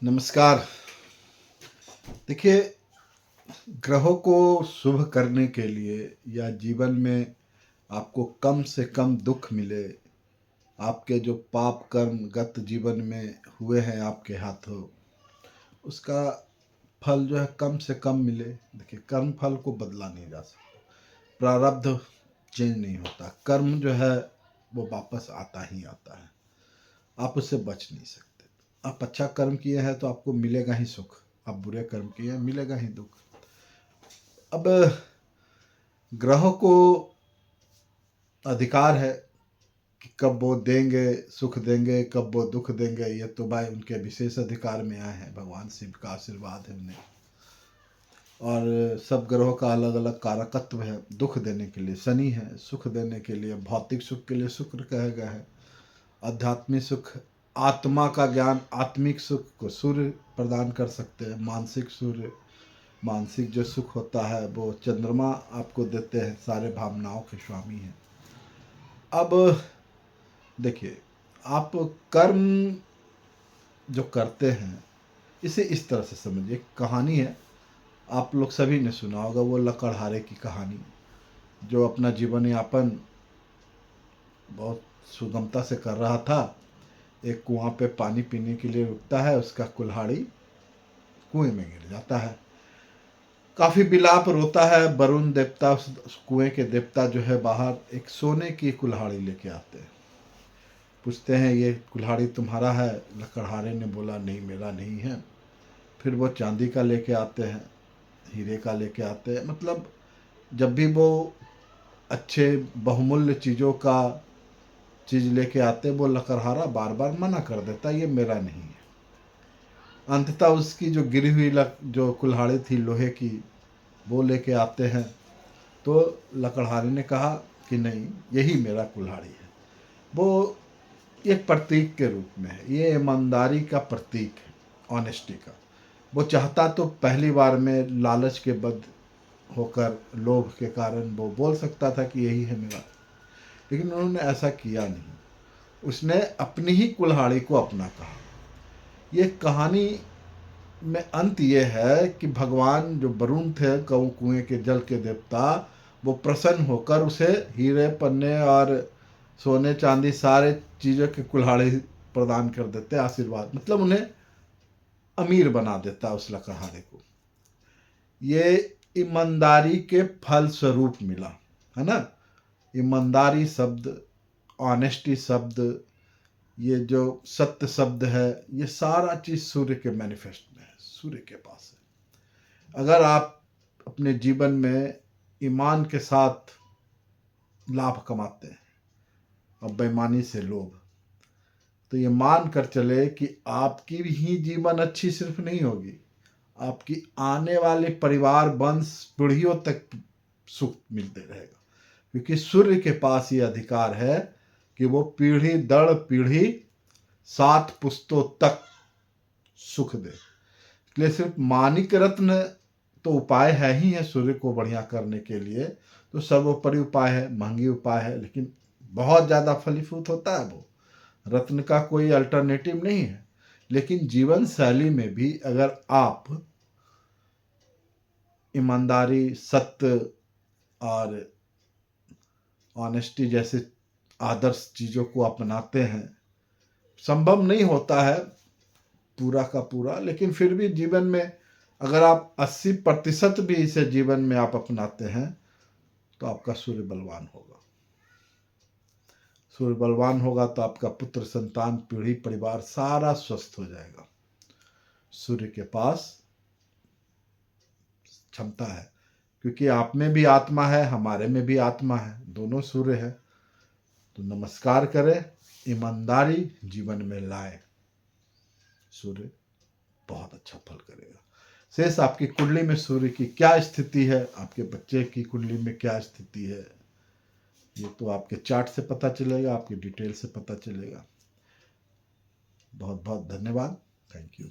नमस्कार। देखिए, ग्रहों को शुभ करने के लिए या जीवन में आपको कम से कम दुख मिले, आपके जो पाप कर्म गत जीवन में हुए हैं आपके हाथों, उसका फल जो है कम से कम मिले। देखिए, कर्म फल को बदला नहीं जा सकता, प्रारब्ध चेंज नहीं होता, कर्म जो है वो वापस आता ही आता है, आप उससे बच नहीं सकते। आप अच्छा कर्म किए हैं तो आपको मिलेगा ही सुख, आप बुरे कर्म किए हैं मिलेगा ही दुख। अब ग्रहों को अधिकार है कि कब वो देंगे सुख देंगे, कब वो दुख देंगे, ये तो भाई उनके विशेष अधिकार में आए हैं। भगवान शिव का आशीर्वाद है उन्हें। और सब ग्रहों का अलग अलग कारकत्व है। दुख देने के लिए शनि है, सुख देने के लिए भौतिक सुख के लिए शुक्र कहा गया है। आध्यात्मिक सुख, आत्मा का ज्ञान, आत्मिक सुख को सूर्य प्रदान कर सकते हैं। मानसिक जो सुख होता है वो चंद्रमा आपको देते हैं, सारे भावनाओं के स्वामी हैं। अब देखिए, आप कर्म जो करते हैं इसे इस तरह से समझिए। कहानी है, आप लोग सभी ने सुना होगा, वो लकड़हारे की कहानी। जो अपना जीवन यापन बहुत सुगमता से कर रहा था, एक कुआं पे पानी पीने के लिए रुकता है, उसका कुल्हाड़ी कुएं में गिर जाता है। काफ़ी विलाप रोता है। वरुण देवता, उस कुएं के देवता जो है, बाहर एक सोने की कुल्हाड़ी लेके आते हैं। पूछते हैं, ये कुल्हाड़ी तुम्हारा है? लकड़हारे ने बोला, नहीं, मेरा नहीं है। फिर वो चांदी का लेके आते हैं, हीरे का लेके आते हैं। मतलब जब भी वो अच्छे बहुमूल्य चीज़ लेके आते, वो लकड़हारा बार बार मना कर देता, ये मेरा नहीं है। अंततः उसकी जो गिरी हुई जो कुल्हाड़ी थी लोहे की, वो लेके आते हैं। तो लकड़हारे ने कहा कि नहीं, यही मेरा कुल्हाड़ी है। वो एक प्रतीक के रूप में है, ये ईमानदारी का प्रतीक है, ऑनेस्टी का। वो चाहता तो पहली बार में लालच के बद होकर, लोभ के कारण वो बोल सकता था कि यही है मेरा, लेकिन उन्होंने ऐसा किया नहीं। उसने अपनी ही कुल्हाड़ी को अपना कहा। ये कहानी में अंत ये है कि भगवान जो वरुण थे, कुएं के जल के देवता, वो प्रसन्न होकर उसे हीरे पन्ने और सोने चांदी सारे चीज़ों की कुल्हाड़ी प्रदान कर देते, आशीर्वाद, मतलब उन्हें अमीर बना देता उस लकड़हारे को। ये ईमानदारी के फल स्वरूप मिला, है ना। ईमानदारी शब्द, ऑनेस्टी शब्द, ये जो सत्य शब्द है, ये सारा चीज़ सूर्य के मैनिफेस्ट में है, सूर्य के पास है। अगर आप अपने जीवन में ईमान के साथ लाभ कमाते हैं और बेईमानी से लोभ, तो ये मान कर चले कि आपकी ही जीवन अच्छी सिर्फ नहीं होगी, आपकी आने वाले परिवार वंश पीढ़ियों तक सुख मिलते रहेगा। क्योंकि सूर्य के पास ये अधिकार है कि वो पीढ़ी दर पीढ़ी 7 पुश्तों तक सुख दे। इसलिए सिर्फ माणिक रत्न तो उपाय है ही है सूर्य को बढ़िया करने के लिए, तो सर्वोपरि उपाय है, महंगी उपाय है, लेकिन बहुत ज़्यादा फलीभूत होता है वो। रत्न का कोई अल्टरनेटिव नहीं है। लेकिन जीवन शैली में भी अगर आप ईमानदारी, सत्य और ऑनेस्टी जैसे आदर्श चीज़ों को अपनाते हैं, संभव नहीं होता है पूरा का पूरा, लेकिन फिर भी जीवन में अगर आप 80% भी इसे जीवन में आप अपनाते हैं तो आपका सूर्य बलवान होगा। सूर्य बलवान होगा तो आपका पुत्र संतान पीढ़ी परिवार सारा स्वस्थ हो जाएगा। सूर्य के पास क्षमता है, क्योंकि आप में भी आत्मा है, हमारे में भी आत्मा है, दोनों सूर्य है। तो नमस्कार करें, ईमानदारी जीवन में लाए, सूर्य बहुत अच्छा फल करेगा। शेष आपकी कुंडली में सूर्य की क्या स्थिति है, आपके बच्चे की कुंडली में क्या स्थिति है, ये तो आपके चार्ट से पता चलेगा, आपकी डिटेल से पता चलेगा। बहुत बहुत धन्यवाद। Thank you.